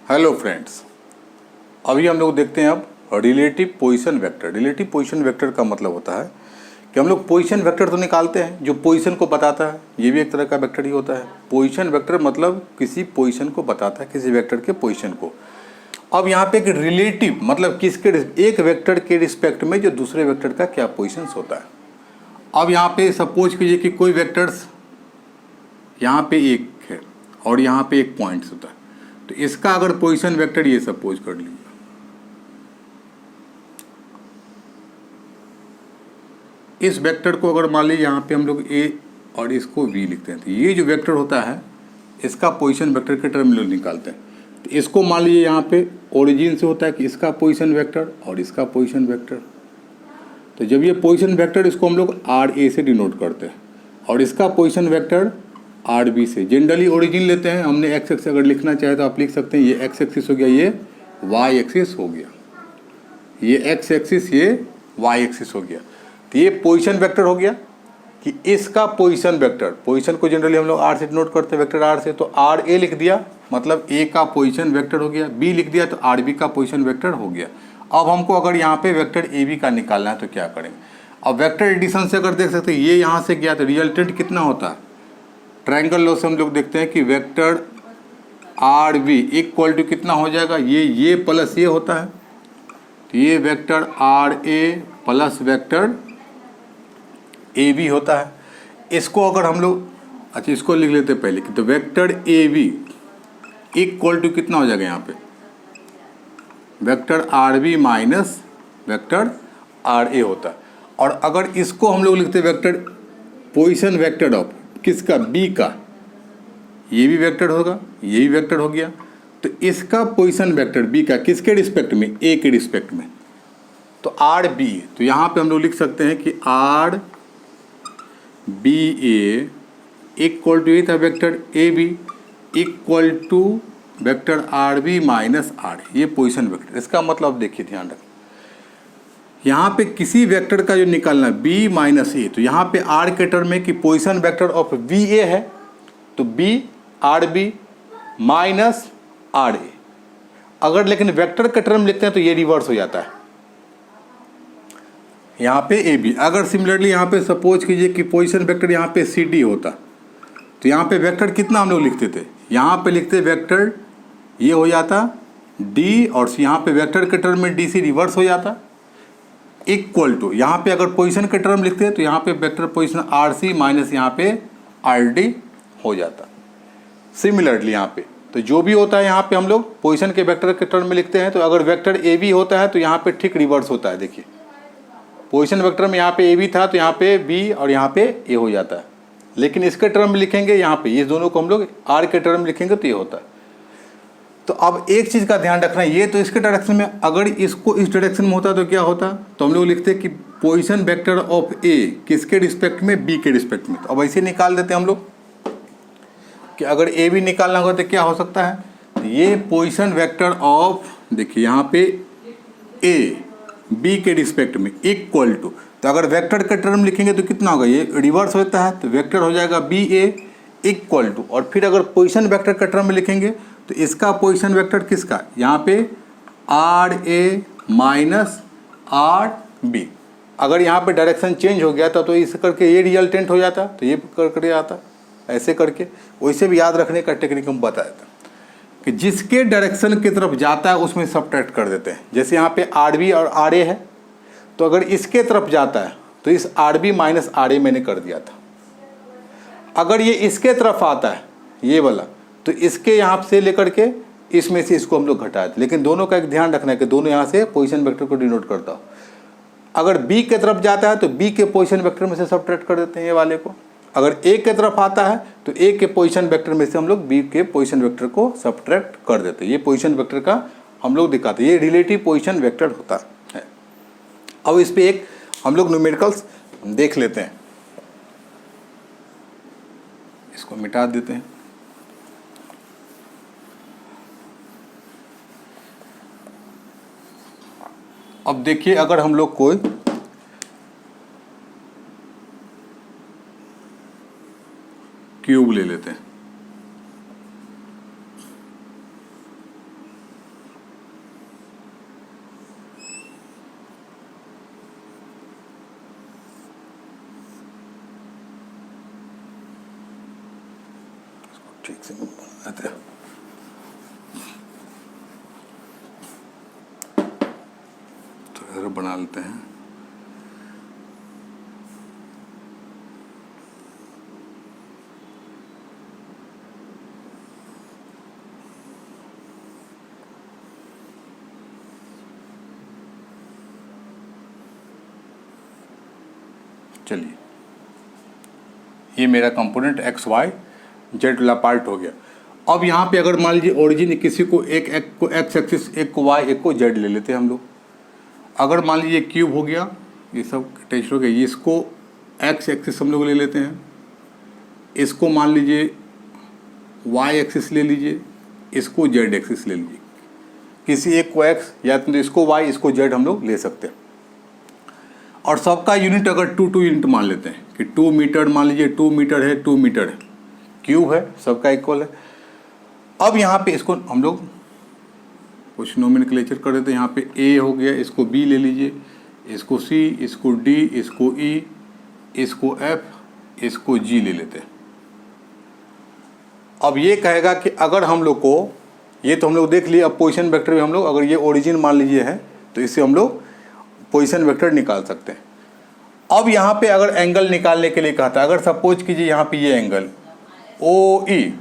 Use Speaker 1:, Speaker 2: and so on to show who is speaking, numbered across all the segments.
Speaker 1: Hello friends, अभी हम लोग देखते हैं अब relative position vector. Relative position vector का मतलब होता है कि हम लोग पोजीशन वेक्टर तो निकालते हैं जो पोजीशन को बताता है, ये भी एक तरह का वेक्टर ही होता है। पोजीशन वेक्टर मतलब किसी पोजीशन को बताता है, किसी वेक्टर के पोजीशन को। अब यहाँ पे एक रिलेटिव मतलब किसके, एक वेक्टर के रिस्पेक्ट में जो दूसरे वेक्टर का क्या पोजीशन होता है। अब यहाँ पे सपोज कीजिए कि कोई वेक्टर्स यहाँ पे एक है और यहाँ पे एक पॉइंट्स होता है, तो इसका अगर पोजीशन वेक्टर ये सपोज कर लीजिए, इस वेक्टर को अगर मान लीजिए यहाँ पे हम लोग ए और इसको वी लिखते हैं, तो ये जो वेक्टर होता है इसका पोजीशन वेक्टर के टर्म में लोग निकालते हैं। तो इसको मान लीजिए यहाँ पे ओरिजिन से होता है कि इसका पोजीशन वेक्टर और इसका पोजीशन वेक्टर। तो जब ये पोजीशन वेक्टर इसको हम लोग आर ए से डिनोट करते हैं और इसका पोजीशन वेक्टर आर बी से। जनरली ओरिजिन लेते हैं, हमने एक्स एक्सिस अगर लिखना चाहे तो आप लिख सकते हैं, ये एक्स एक्सिस हो गया, ये वाई एक्सिस हो गया, ये एक्स एक्सिस, ये वाई एक्सिस हो गया। तो ये पोजीशन वेक्टर हो गया कि इसका पोजीशन वेक्टर, पोजीशन को जनरली हम लोग आर से डिनोट करते हैं, वेक्टर आर से। तो आर ए लिख दिया मतलब ए का पोजीशन वेक्टर हो गया, बी लिख दिया तो आर बी का पोजीशन वेक्टर हो गया। अब हमको अगर यहाँ पे वेक्टर ए बी का निकालना है तो क्या करेंगे। अब वेक्टर एडिशन से अगर देख सकते हैं, ये यहाँ से गया तो रिजल्टेंट कितना होता है। ट्रायंगल लॉ से हम लोग देखते हैं कि vector R B equal to कितना हो जाएगा, ये प्लस ये होता है, तो ये vector R A plus vector A B होता है। इसको अगर हम लोग, अच्छा इसको लिख लेते हैं पहले कि, तो vector A B equal to कितना हो जाएगा यहाँ पे, vector R B minus vector R A होता है। और अगर इसको हम लोग लिखते हैं वेक्टर पोजीशन वेक्टर ऑफ किसका, बी का, ये भी वेक्टर होगा, ये भी वेक्टर हो गया। तो इसका पोजीशन वेक्टर बी का किसके रिस्पेक्ट में, ए के रिस्पेक्ट में, तो आर बी। तो यहाँ पे हम लोग लिख सकते हैं कि R B A equal to, ये था vector A B equal to vector R B minus R, ये पोजीशन वेक्टर। इसका मतलब देखिए, ध्यान रखें, यहाँ पे किसी वेक्टर का जो निकालना है बी माइनस ए, तो यहाँ पे आर के टर्म में कि position vector of B A है, तो B R B minus R A. अगर लेकिन वेक्टर का टर्म लिखते हैं तो ये रिवर्स हो जाता है, यहाँ पे ए बी। अगर सिमिलरली यहाँ पे सपोज कीजिए कि पोजीशन वेक्टर यहाँ पे सी डी होता, तो यहाँ पे वेक्टर कितना हम लोग लिखते थे, यहाँ पे लिखते वेक्टर ये हो जाता डी, और यहाँ पे वेक्टर के टर्म में डी सी रिवर्स हो जाता, इक्वल टू यहाँ पे अगर पोजीशन के टर्म लिखते हैं तो यहाँ पे vector position R C minus यहाँ पे आर डी हो जाता। सिमिलरली यहाँ पे तो जो भी होता है यहाँ पे हम लोग पोजीशन के वेक्टर के टर्म में लिखते हैं, तो अगर वेक्टर ए बी होता है तो यहाँ पे ठीक रिवर्स होता है। देखिए पोजीशन वेक्टर में यहाँ पे ए बी था तो यहाँ पे बी और यहाँ पे ए हो जाता है, लेकिन इसके टर्म में लिखेंगे यहाँ पे, ये दोनों को हम लोग आर के टर्म में लिखेंगे तो ये होता है। तो अब एक चीज़ का ध्यान रखना है, ये तो इसके डायरेक्शन में, अगर इसको इस डायरेक्शन में होता तो क्या होता, तो हम लोग लिखते हैं कि पोजीशन वेक्टर ऑफ ए किसके रिस्पेक्ट में, बी के रिस्पेक्ट में। तो अब ऐसे निकाल देते हैं हम लोग कि अगर ए बी निकालना होगा तो क्या हो सकता है, तो ये पोजीशन वेक्टर ऑफ, देखिए यहाँ पे ए बी के रिस्पेक्ट में इक्वल टू, तो अगर वेक्टर का टर्म लिखेंगे तो कितना होगा, ये रिवर्स होता है, तो वेक्टर हो जाएगा बी ए इक्वल टू, और फिर अगर पोजीशन वेक्टर का टर्म में लिखेंगे तो इसका पोजीशन वेक्टर किसका, यहाँ पे R A minus R B. अगर यहाँ पे डायरेक्शन चेंज हो गया था तो इस करके ये रिजल्टेंट हो जाता, तो ये करके आता, ऐसे करके। वैसे भी याद रखने का टेक्निक हम बताया था कि जिसके डायरेक्शन की तरफ जाता है उसमें सब्ट्रैक्ट कर देते हैं। जैसे यहाँ पे आर बी और आर ए है, तो अगर इसके तरफ जाता है तो इस आर बी माइनस आर ए मैंने कर दिया था। अगर ये इसके तरफ आता है ये वाला, तो इसके यहाँ से लेकर के इसमें से इसको हम लोग घटाए थे। लेकिन दोनों का एक ध्यान रखना है कि दोनों यहाँ से पोजीशन वेक्टर को डिनोट करता हो। अगर बी के तरफ जाता है तो बी के पोजीशन वेक्टर में से सब्ट्रैक्ट कर देते हैं ये वाले को। अगर ए के तरफ आता है तो ए के पोजीशन वेक्टर में से हम लोग बी के पोजीशन वेक्टर को सब्ट्रैक्ट कर देते हैं। ये पोजीशन वेक्टर का हम लोग दिखाते हैं, ये रिलेटिव पोजीशन वेक्टर होता है। अब इस पर एक हम लोग न्यूमेरिकल्स देख लेते हैं, इसको मिटा देते हैं। अब देखिए, अगर हम लोग कोई क्यूब ले लेते हैं, ठीक से बनाते हैं। थोड़ा सा बना लेते हैं। चलिए, ये मेरा कंपोनेंट एक्स वाई जेड वाला पार्ट हो गया। अब यहाँ पे अगर मान लीजिए ओरिजिन किसी को एक को एक्स एक्सिस, एक को वाई, एक को जेड ले लेते हैं हम लोग। अगर मान लीजिए क्यूब हो गया, ये सब अटैच हो गया, इसको एक्स एक्सिस हम लोग ले लेते हैं, इसको मान लीजिए वाई एक्सिस ले लीजिए, इसको जेड एक्सिस ले लीजिए। किसी एक को एक्स या तो इसको वाई, इसको जेड हम लोग ले सकते हैं। और सबका यूनिट अगर 2 यूनिट मान लेते हैं कि 2 मीटर, मान लीजिए 2 मीटर है, 2 मीटर है, क्यूब है, सबका इक्वल है। अब यहाँ पे इसको हम लोग कुछ नोमेनक्लेचर कर देते हैं। यहाँ पे ए हो गया, इसको बी ले लीजिए, इसको सी, इसको डी, इसको ई, इसको एफ, इसको जी ले लेते हैं। अब ये कहेगा कि अगर हम लोग को, ये तो हम लोग देख लिए, अब पोजीशन वेक्टर में हम लोग अगर ये ओरिजिन मान लीजिए है तो इससे हम लोग पोजीशन वेक्टर निकाल सकते हैं। अब यहाँ पे अगर एंगल निकालने के लिए कहा था, अगर सपोज कीजिए यहाँ पे ये एंगल ओ ई,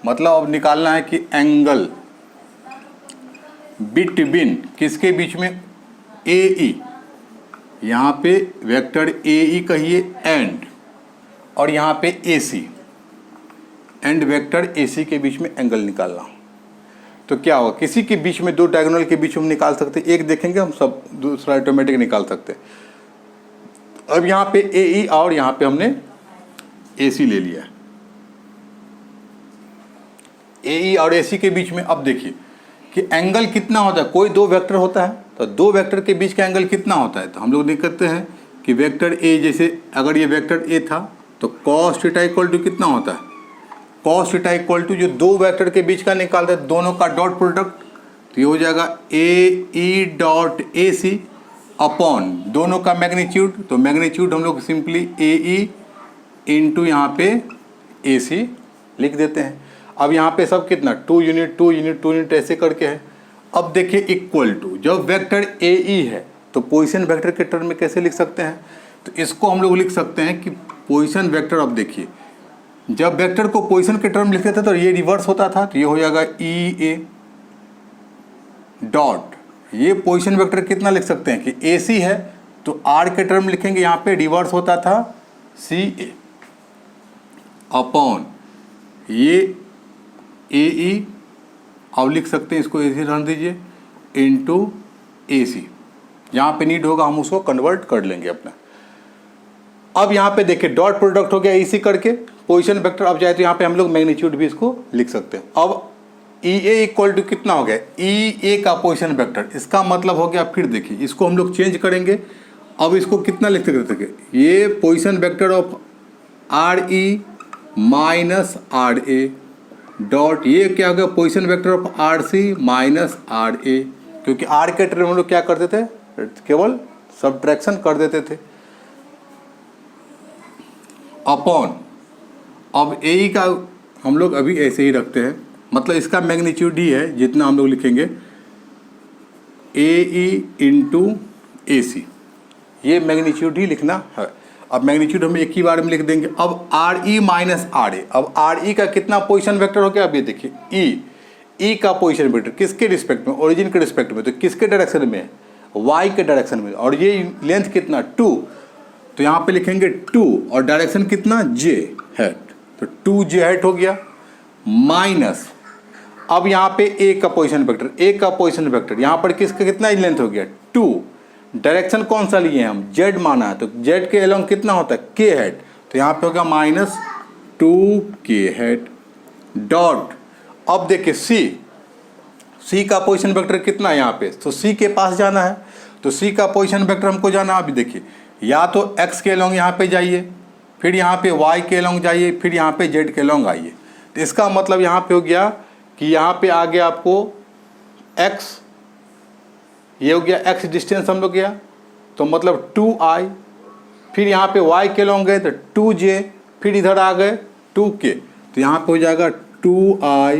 Speaker 1: मतलब अब निकालना है कि एंगल बिटवीन किसके बीच में, ए ई, यहाँ पे वेक्टर ए ई कहिए एंड, और यहाँ पे ए सी, एंड वेक्टर ए सी के बीच में एंगल निकालना। तो क्या होगा, किसी के बीच में, दो डायगोनल के बीच में हम निकाल सकते हैं, एक देखेंगे हम, सब दूसरा ऑटोमेटिक निकाल सकते हैं। अब यहाँ पे ए ई और यहाँ पे हमने ए सी ले लिया, ए ई और ए सी के बीच में। अब देखिए कि एंगल कितना होता है, कोई दो वेक्टर होता है तो दो वेक्टर के बीच का एंगल कितना होता है, तो हम लोग देख सकते हैं कि वेक्टर ए, जैसे अगर ये वेक्टर ए था तो कॉस थीटा इक्वल टू कितना होता है, कॉस थीटा इक्वल टू जो दो वेक्टर के बीच का निकालते हैं दोनों का डॉट प्रोडक्ट, तो ये हो जाएगा ए E dot A C upon दोनों का मैग्नीट्यूड। तो मैग्नीट्यूड हम लोग सिंपली ए ई इंटू यहाँ पे ए सी लिख देते हैं। अब यहाँ पे सब कितना, 2 यूनिट 2 यूनिट 2 यूनिट ऐसे करके है। अब देखिए इक्वल टू, जब वेक्टर ए ई है तो पोजीशन वेक्टर के टर्म में कैसे लिख सकते हैं, तो इसको हम लोग लिख सकते हैं कि पोजीशन वेक्टर, अब देखिए जब वेक्टर को पोजीशन के टर्म लिखते थे तो ये रिवर्स होता था, तो ये हो जाएगा ई ए डॉट, ये पोजीशन वेक्टर कितना लिख सकते हैं कि ए सी है तो आर के टर्म लिखेंगे, यहाँ पे रिवर्स होता था सी ए अपॉन ये ए ई, अब लिख सकते हैं इसको ऐसे रन दीजिए, इंटू ए सी, जहाँ पे नीड होगा हम उसको कन्वर्ट कर लेंगे अपना। अब यहाँ पे देखिए डॉट प्रोडक्ट हो गया इसी करके पोजीशन वेक्टर। अब जाए तो यहाँ पे हम लोग मैग्नीट्यूड भी इसको लिख सकते हैं। अब ई ए इक्वल टू कितना हो गया, ई ए का पोजीशन वेक्टर, इसका मतलब हो गया, फिर देखिए इसको हम लोग चेंज करेंगे। अब इसको कितना लिख सकते थे, ये position vector of R E minus R A dot, ये क्या हो गया position vector of R C minus R A, क्योंकि आर के टर्म हम लोग क्या करते थे, केवल सब्ट्रैक्शन कर देते थे, अपॉन, अब ए ई का हम लोग अभी ऐसे ही रखते हैं, मतलब इसका मैग्नीट्यूड ही है जितना हम लोग लिखेंगे ए ई इंटू ए सी, ये मैग्नीट्यूड ही लिखना है। अब मैग्नीट्यूड हम एक ही बार में लिख देंगे। अब आर ई माइनस आर ए, अब आर ई का कितना पोजीशन वेक्टर हो गया, अब ये देखिए ई का पोजीशन वेक्टर किसके रिस्पेक्ट में, ओरिजिन के रिस्पेक्ट में, तो किसके डायरेक्शन में, वाई के डायरेक्शन में, और ये लेंथ कितना 2, तो यहाँ पे लिखेंगे 2 और डायरेक्शन कितना जे हेड, तो 2 जे हेड हो गया माइनस, अब यहाँ पे ए का पोजीशन वेक्टर, ए का पोजीशन वेक्टर यहाँ पर किसका कितना लेंथ हो गया 2, डायरेक्शन कौन सा लिए हैं हम, जेड माना है, तो जेड के अलोंग कितना होता है के हेड, तो यहाँ पे हो गया माइनस 2 के हेड डॉट। अब देखिए सी का पोजीशन वेक्टर कितना है यहाँ पे, तो सी के पास जाना है, तो सी का पोजीशन वेक्टर हमको जाना है। अभी देखिए या तो एक्स के अलोंग यहाँ पे जाइए, फिर यहाँ पे वाई के अलोंग जाइए, फिर यहाँ पे जेड के अलोंग आइए, तो इसका मतलब यहाँ पे हो गया कि यहाँ पे आ गया आपको एक्स, ये हो गया एक्स डिस्टेंस हम लोग गया, तो मतलब 2i, फिर यहाँ पे y के लॉन्ग गए तो 2j, फिर इधर आ गए 2k, तो यहाँ पे हो जाएगा 2i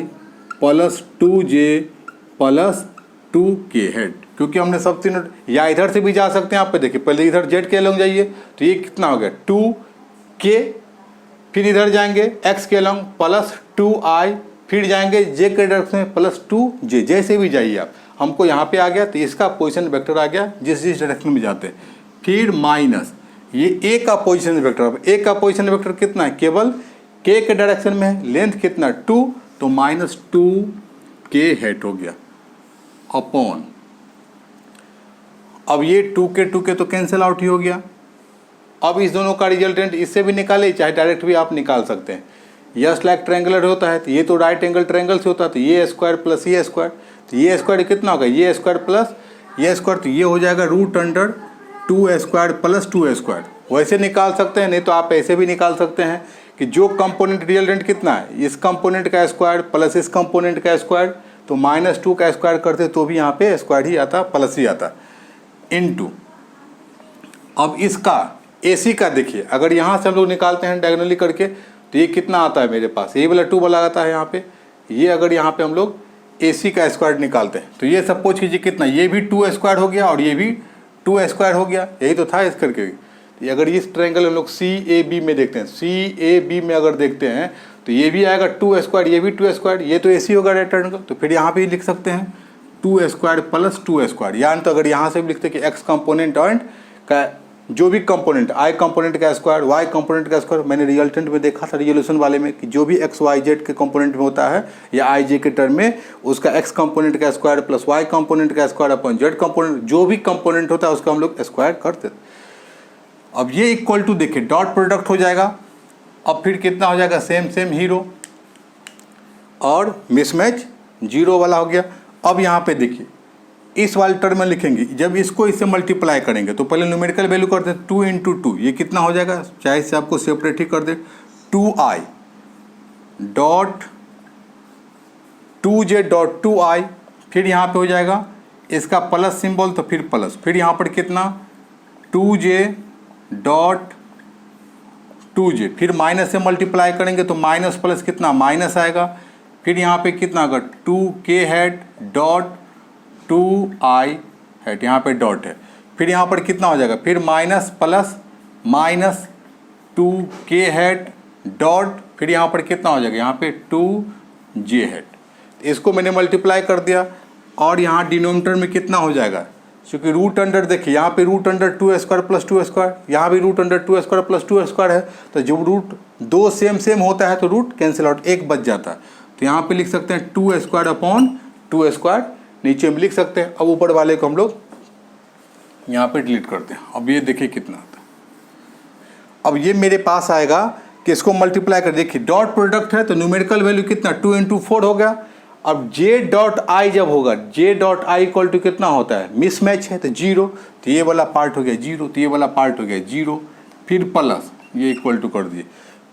Speaker 1: plus 2j plus 2k head, क्योंकि हमने सब तीनों, या इधर से भी जा सकते हैं। आप पे देखिए, पहले इधर z के अलॉन्ग जाइए तो ये कितना हो गया 2k, फिर इधर जाएंगे x के अलॉन्ग प्लस 2i, फिर जाएंगे j के डायरेक्शन में प्लस 2j, जैसे भी जाइए आप। हमको यहाँ पे आ गया तो इसका पोजीशन वेक्टर आ गया जिस जिस डायरेक्शन में जाते हैं। फिर माइनस ये a का पोजीशन वेक्टर, अब a का पोजीशन वेक्टर कितना है, केवल k के डायरेक्शन में है, लेंथ कितना 2, तो माइनस 2k हेड हो गया अपॉन, अब ये 2k तो कैंसिल आउट ही हो गया। अब इस दोनों का रिजल्टेंट इससे भी निकाले, चाहे डायरेक्ट भी आप निकाल सकते हैं। यस लाइक ट्रायंगुलर होता है तो ये तो राइट एंगल ट्रायंगल से होता है, तो ये स्क्वायर प्लस ये स्क्वायर, तो ये स्क्वायर कितना होगा, ये स्क्वायर प्लस ये स्क्वायर, तो ये हो जाएगा root under 2 square plus 2 square. वैसे निकाल सकते हैं, नहीं तो आप ऐसे भी निकाल सकते हैं कि जो कंपोनेंट रिजल्टेंट कितना है, इस कंपोनेंट का स्क्वायर प्लस इस कंपोनेंट का स्क्वायर, तो -2 का स्क्वायर करते तो भी यहाँ पे स्क्वायर ही आता, प्लस ही आता, इनटू। अब इसका AC का देखिए, अगर यहाँ से हम लोग निकालते हैं डायगोनली करके तो ये कितना आता है मेरे पास, ये वाला 2 वाला आता है यहाँ पे। ये अगर यहाँ पे हम लोग AC का स्क्वायर निकालते हैं तो ये सपोज कीजिए कितना, ये भी 2 स्क्वायर हो गया और ये भी 2 स्क्वायर हो गया, यही तो था इस करके। तो अगर इस ट्रायंगल हम लोग CAB में देखते हैं, CAB में अगर देखते हैं तो ये भी आएगा 2 स्क्वायर, ये भी 2 स्क्वायर, ये तो AC होगा राइट ट्रायंगल, तो फिर यहाँ पे लिख सकते हैं 2 स्क्वायर प्लस 2 स्क्वायर। यानी तो अगर यहाँ से भी लिखते हैं कि x कंपोनेंट एंड का जो भी कंपोनेंट, i कंपोनेंट का स्क्वायर, y कंपोनेंट का स्क्वायर, मैंने रिजल्टेंट में देखा था रिजोल्यूशन वाले में कि जो भी x y z के कंपोनेंट में होता है या i j के टर्म में, उसका x कंपोनेंट का स्क्वायर प्लस y कंपोनेंट का स्क्वायर अपॉन z कंपोनेंट, जो भी कंपोनेंट होता है उसका हम लोग स्क्वायर करते। अब ये इक्वल टू देखिए डॉट प्रोडक्ट हो जाएगा, अब फिर कितना हो जाएगा, सेम सेम हीरो और मिसमैच 0 वाला हो गया। अब यहाँ पे देखिए इस वाले टर्म में लिखेंगे, जब इसको इससे मल्टीप्लाई करेंगे तो पहले न्यूमेरिकल वैल्यू करते हैं 2 × 2, ये कितना हो जाएगा, चाहे इससे आपको सेपरेट ही कर दे, 2i dot 2j dot 2i, फिर यहाँ पे हो जाएगा इसका प्लस सिंबल तो फिर प्लस, फिर यहाँ पर कितना 2j डॉट 2j, फिर माइनस से मल्टीप्लाई करेंगे तो माइनस प्लस कितना माइनस आएगा, फिर यहाँ पे कितना होगा 2k head dot 2i head, यहाँ पे डॉट है, फिर यहाँ पर कितना हो जाएगा, फिर minus plus minus 2k head dot, फिर यहाँ पर कितना हो जाएगा, यहाँ पे 2j हेड। इसको मैंने मल्टीप्लाई कर दिया और यहाँ डिनोमिनेटर में कितना हो जाएगा, क्योंकि रूट अंडर देखिए यहाँ पे root under 2 square plus 2 square, यहाँ भी root under 2 square plus 2 square है, तो जब रूट 2 सेम होता है तो रूट कैंसिल आउट, एक बच जाता है। तो यहाँ पे लिख सकते हैं 2 स्क्वायर अपॉन 2 स्क्वायर, नीचे में लिख सकते हैं। अब ऊपर वाले को हम लोग यहाँ पे डिलीट करते हैं। अब ये देखिए कितना आता है, अब ये मेरे पास आएगा कि इसको मल्टीप्लाई कर, देखिए डॉट प्रोडक्ट है तो न्यूमेरिकल वैल्यू कितना 2 × 4 हो गया। अब j डॉट आई जब होगा, j dot I equal to कितना होता है, मिसमैच है तो 0, तो ये वाला पार्ट हो गया 0, तो ये वाला पार्ट हो गया 0, फिर प्लस ये इक्वल टू कर दिए,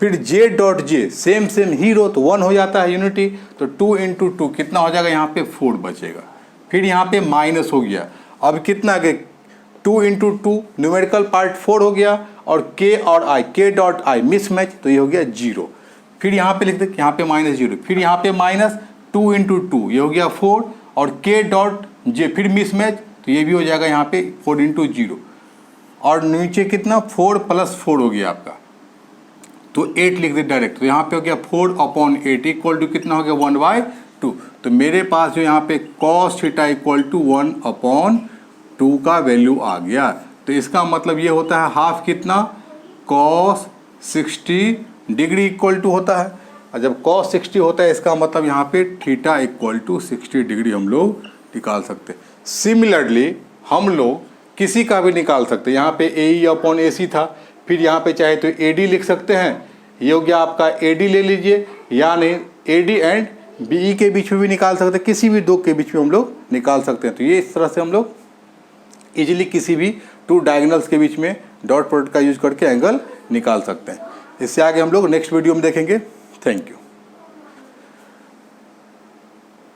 Speaker 1: फिर j dot j same hero तो 1 हो जाता है यूनिटी, तो 2 × 2 कितना हो जाएगा, यहाँ पे 4 बचेगा, फिर यहाँ पे माइनस हो गया। अब कितना गए 2 × 2 न्यूमेरिकल पार्ट 4 हो गया और k और i, k dot i mismatch, तो ये हो गया 0, फिर यहाँ पे लिखते यहाँ पे -0, फिर यहाँ पे माइनस 2 × 2 ये हो गया 4 और k डॉट j फिर मिसमैच, तो ये भी हो जाएगा यहाँ पे 4 × 0 और नीचे कितना 4 + 4 हो गया आपका, तो 8 लिख दे डायरेक्ट, तो यहाँ पे हो गया 4/8 इक्वल टू कितना हो गया 1/2। तो मेरे पास जो यहाँ पे cos थीटा इक्वल टू 1/2 का वैल्यू आ गया। तो इसका मतलब ये होता है हाफ कितना cos 60 डिग्री इक्वल टू होता है, और जब cos 60 होता है इसका मतलब यहाँ पे थीटा इक्वल टू 60 डिग्री हम लोग निकाल सकते हैं। सिमिलरली हम लोग किसी का भी निकाल सकते हैं, यहाँ पे AE/AC था, फिर यहाँ पे चाहे तो AD लिख सकते हैं, ये हो गया आपका AD ले लीजिए, या नहीं AD एंड BE के बीच में भी निकाल सकते हैं, किसी भी दो के बीच में हम लोग निकाल सकते हैं। तो ये इस तरह से हम लोग इजीली किसी भी 2 डायगोनल्स के बीच में डॉट प्रोडक्ट का यूज करके एंगल निकाल सकते हैं। इससे आगे हम लोग नेक्स्ट वीडियो में देखेंगे। Thank you.